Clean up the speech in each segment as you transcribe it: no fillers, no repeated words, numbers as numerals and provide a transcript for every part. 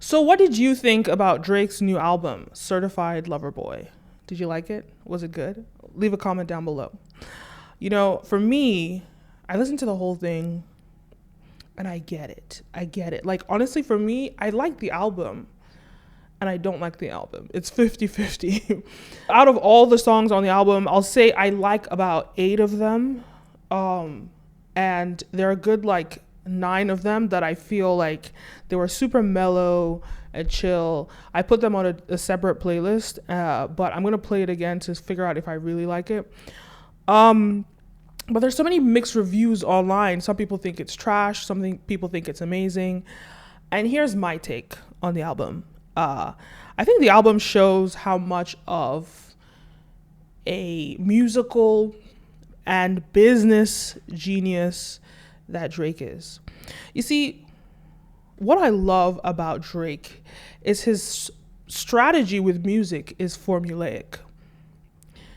So what did you think about Drake's new album, Certified Lover Boy? Did you like it? Was it good? Leave a comment down below. For me, I listened to the whole thing and I get it. Like, honestly, for me, I like the album and I don't like the album. It's 50-50. Out of all the songs on the album, I'll say I like about 8 of them. And there are a good 9 of them that I feel like they were super mellow and chill. I put them on a separate playlist, but I'm gonna play it again to figure out if I really like it. But there's so many mixed reviews online. Some people think it's trash, people think it's amazing. And here's my take on the album. I think the album shows how much of a musical and business genius that Drake is. You see, what I love about Drake is his strategy with music is formulaic.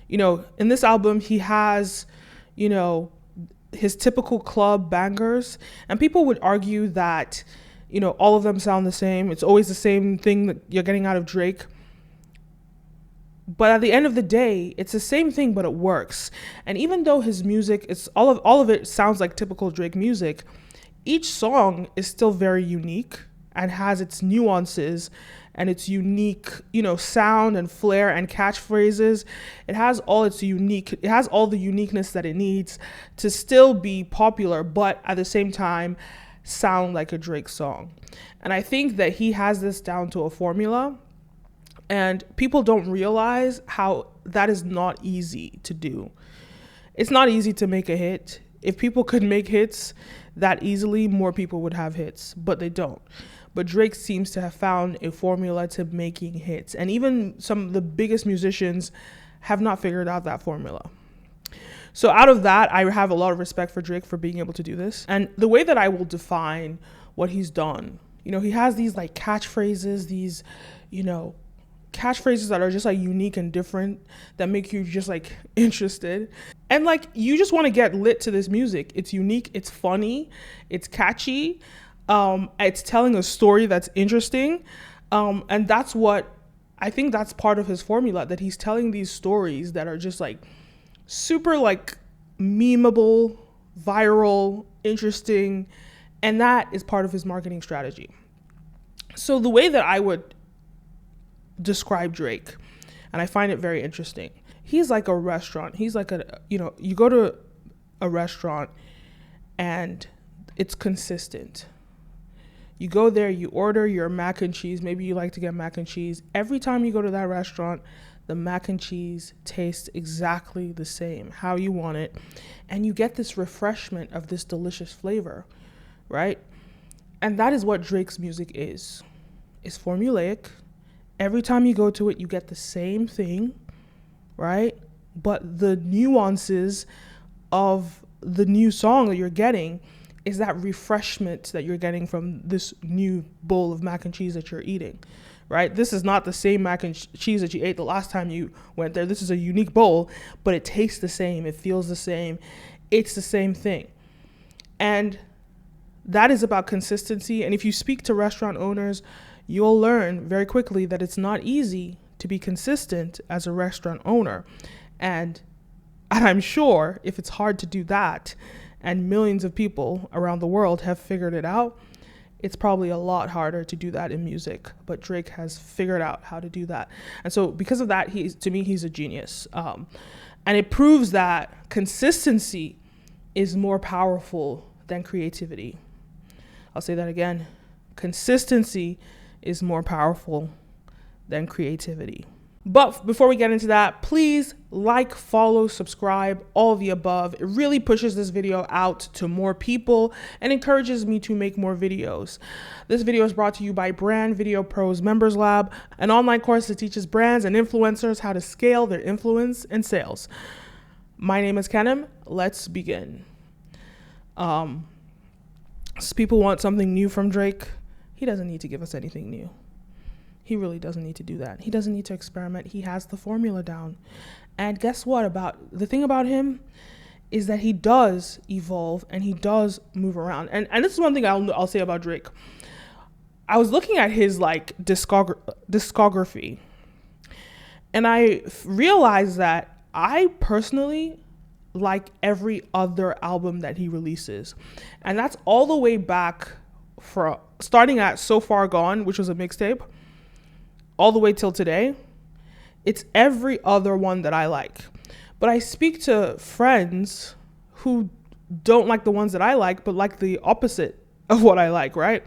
In this album, he has, his typical club bangers, and people would argue that, all of them sound the same. It's always the same thing that you're getting out of Drake. But at the end of the day, it's the same thing, but it works. And even though his music, it's all of it sounds like typical Drake music, each song is still very unique and has its nuances and its unique, sound and flair and catchphrases. It has all the uniqueness that it needs to still be popular, but at the same time sound like a Drake song. And I think that he has this down to a formula. And people don't realize how that is not easy to do. It's not easy to make a hit. If people could make hits that easily, more people would have hits, but they don't. But Drake seems to have found a formula to making hits. And even some of the biggest musicians have not figured out that formula. So out of that, I have a lot of respect for Drake for being able to do this. And the way that I will define what he's done, he has these catchphrases, these, catchphrases that are just unique and different that make you just interested, and you just want to get lit to this music. It's unique, it's funny, it's catchy, it's telling a story that's interesting, and that's what I think that's part of his formula, that he's telling these stories that are just super memeable, viral, interesting, and that is part of his marketing strategy. So the way that I would describe Drake, and I find it very interesting, he's like a restaurant. He's like you go to a restaurant and it's consistent. You go there, you order your mac and cheese. Maybe you like to get mac and cheese. Every time you go to that restaurant, the mac and cheese tastes exactly the same, how you want it. And you get this refreshment of this delicious flavor, right? And that is what Drake's music is. It's formulaic. Every time you go to it, you get the same thing, right? But the nuances of the new song that you're getting is that refreshment that you're getting from this new bowl of mac and cheese that you're eating, right? This is not the same mac and cheese that you ate the last time you went there. This is a unique bowl, but it tastes the same. It feels the same. It's the same thing. And that is about consistency. And if you speak to restaurant owners, you'll learn very quickly that it's not easy to be consistent as a restaurant owner. And I'm sure if it's hard to do that, and millions of people around the world have figured it out, it's probably a lot harder to do that in music. But Drake has figured out how to do that. And so because of that, to me, he's a genius. And it proves that consistency is more powerful than creativity. I'll say that again. Consistency is more powerful than creativity. But before we get into that, please follow, subscribe, all of the above. It really pushes this video out to more people and encourages me to make more videos. This video is brought to you by Brand Video Pros Members Lab, an online course that teaches brands and influencers how to scale their influence and sales. My name is Kenim. Let's begin. People want something new from Drake. He doesn't need to give us anything new. He really doesn't need to do that. He doesn't need to experiment. He has the formula down. And guess what? The thing about him is that he does evolve and he does move around. And this is one thing I'll say about Drake. I was looking at his like discography, and I realized that I personally like every other album that he releases. And that's all the way back for starting at So Far Gone, which was a mixtape, all the way till today. It's every other one that I like. But I speak to friends who don't like the ones that I like, but like the opposite of what I like, right?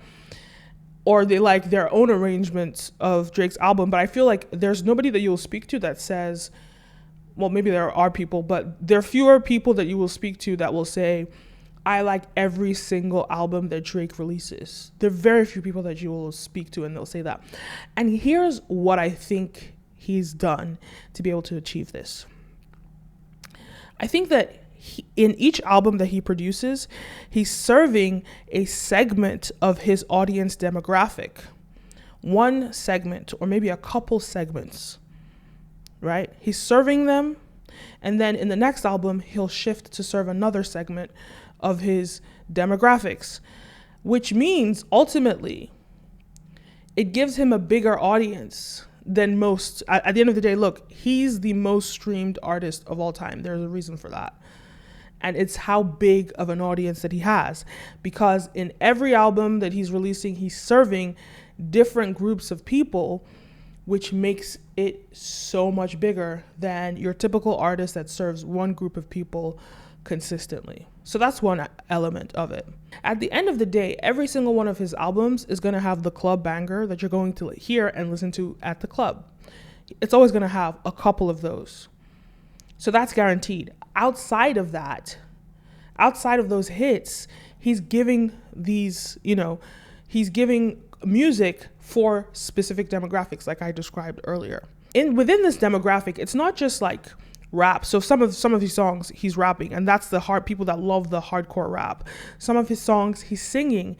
Or they like their own arrangements of Drake's album. But I feel like there's nobody that you'll speak to that says, well, maybe there are people, but there are fewer people that you will speak to that will say, I like every single album that Drake releases. There are very few people that you will speak to and they'll say that. And here's what I think he's done to be able to achieve this. I think that in each album that he produces, he's serving a segment of his audience demographic. One segment, or maybe a couple segments, right? He's serving them, and then in the next album, he'll shift to serve another segment of his demographics, which means ultimately it gives him a bigger audience than most. At the end of the day, look, he's the most streamed artist of all time. There's a reason for that. And it's how big of an audience that he has, because in every album that he's releasing, he's serving different groups of people, which makes it so much bigger than your typical artist that serves one group of people consistently. So that's one element of it. At the end of the day, every single one of his albums is going to have the club banger that you're going to hear and listen to at the club. It's always going to have a couple of those. So that's guaranteed. Outside of that, outside of those hits, he's giving these, he's giving music for specific demographics, like I described earlier. Within this demographic, it's not just like rap. So some of these songs he's rapping, and that's the people that love the hardcore rap. Some of his songs he's singing,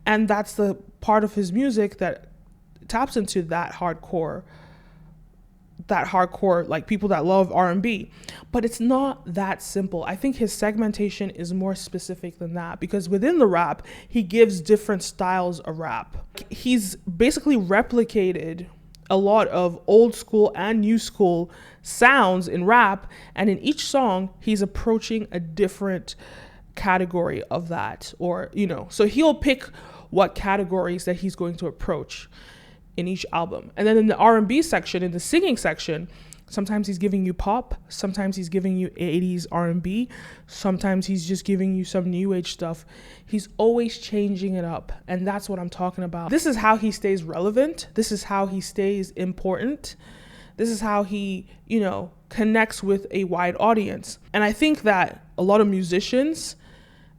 and that's the part of his music that taps into that hardcore, like people that love R&B. But it's not that simple. I think his segmentation is more specific than that, because within the rap, he gives different styles of rap. He's basically replicated a lot of old school and new school sounds in rap, and in each song, he's approaching a different category of that, or, so he'll pick what categories that he's going to approach in each album. And then in the R&B section, in the singing section, sometimes he's giving you pop, sometimes he's giving you 80s R&B, sometimes he's just giving you some new age stuff. He's always changing it up, and that's what I'm talking about. This is how he stays relevant. This is how he stays important. This is how he, connects with a wide audience. And I think that a lot of musicians,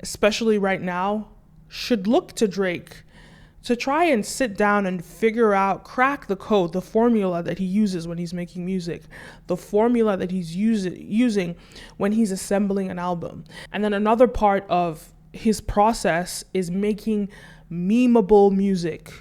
especially right now, should look to Drake to try and sit down and figure out, crack the code, the formula that he uses when he's making music, the formula that he's using when he's assembling an album. And then another part of his process is making memeable music,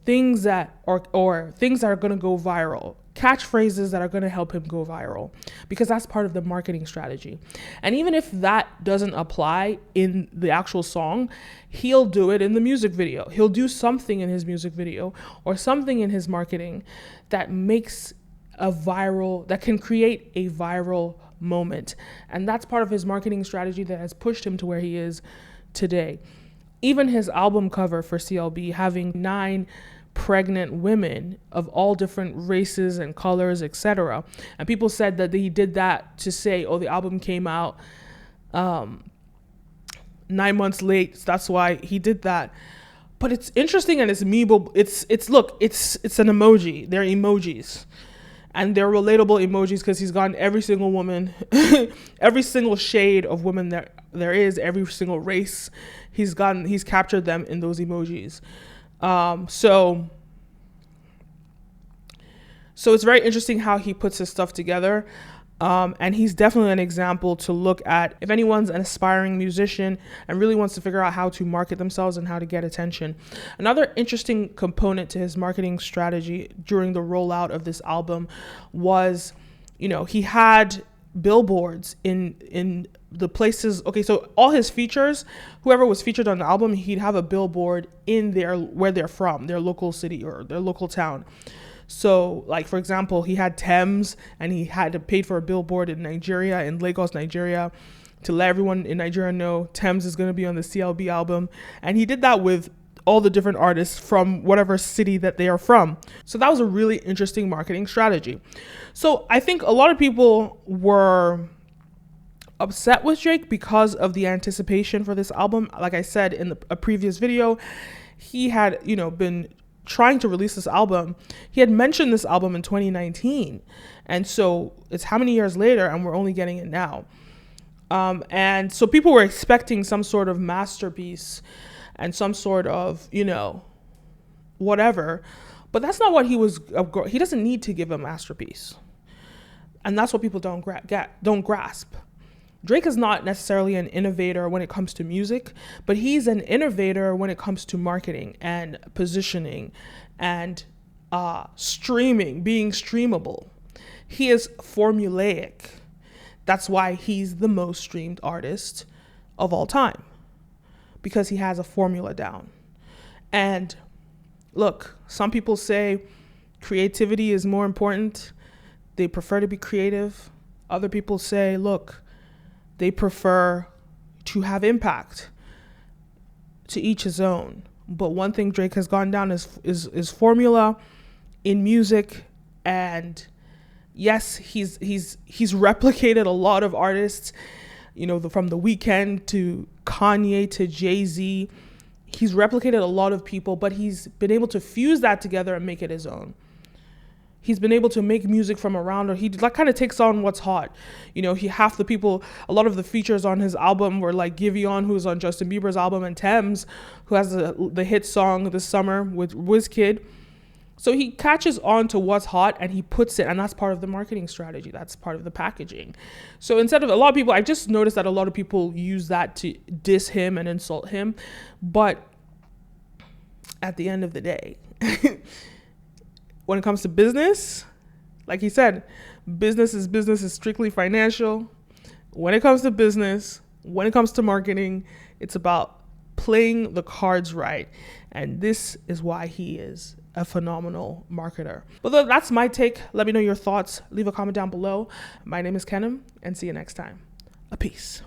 things that or things that are going to go viral, catchphrases that are going to help him go viral, because that's part of the marketing strategy. And even if that doesn't apply in the actual song, he'll do it in the music video. He'll do something in his music video or something in his marketing that makes that can create a viral moment. And that's part of his marketing strategy that has pushed him to where he is today. Even his album cover for CLB, having 9 pregnant women of all different races and colors, etc. And people said that he did that to say, the album came out 9 months late. So that's why he did that. But it's interesting, and it's memeable. It's an emoji. They're emojis. And they're relatable emojis because he's gotten every single woman, every single shade of women there is, every single race. He's captured them in those emojis. So it's very interesting how he puts his stuff together. And he's definitely an example to look at if anyone's an aspiring musician and really wants to figure out how to market themselves and how to get attention. Another interesting component to his marketing strategy during the rollout of this album was, he had billboards in the places. Okay, so all his features, whoever was featured on the album, he'd have a billboard in where they're from, their local city or their local town. So, like, for example, he had Thames, and he had to pay for a billboard in Nigeria, in Lagos, Nigeria, to let everyone in Nigeria know Thames is going to be on the CLB album. And he did that with all the different artists from whatever city that they are from. So that was a really interesting marketing strategy. So I think a lot of people were upset with Drake because of the anticipation for this album. Like I said in a previous video, he had, been trying to release this album. He had mentioned this album in 2019. And so it's how many years later, and we're only getting it now. And so people were expecting some sort of masterpiece and some sort of, whatever. But that's not what he doesn't need to give a masterpiece. And that's what people don't grasp. Drake is not necessarily an innovator when it comes to music, but he's an innovator when it comes to marketing and positioning and streaming, being streamable. He is formulaic. That's why he's the most streamed artist of all time, because he has a formula down. And look, some people say creativity is more important. They prefer to be creative. Other people say, look, they prefer to have impact. To each his own. But one thing Drake has gone down is formula in music. And yes, he's replicated a lot of artists, from The Weeknd to Kanye to Jay-Z. He's replicated a lot of people, but he's been able to fuse that together and make it his own. He's been able to make music from around, or he kind of takes on what's hot. A lot of the features on his album were like Giveon, who's on Justin Bieber's album, and Thames, who has the hit song this summer with Wizkid. So he catches on to what's hot and he puts it, and that's part of the marketing strategy. That's part of the packaging. So instead of I just noticed that a lot of people use that to diss him and insult him. But at the end of the day, when it comes to business, like he said, business is strictly financial. When it comes to business, when it comes to marketing, it's about playing the cards right. And this is why he is a phenomenal marketer. But that's my take. Let me know your thoughts. Leave a comment down below. My name is Kenim, and see you next time. A peace.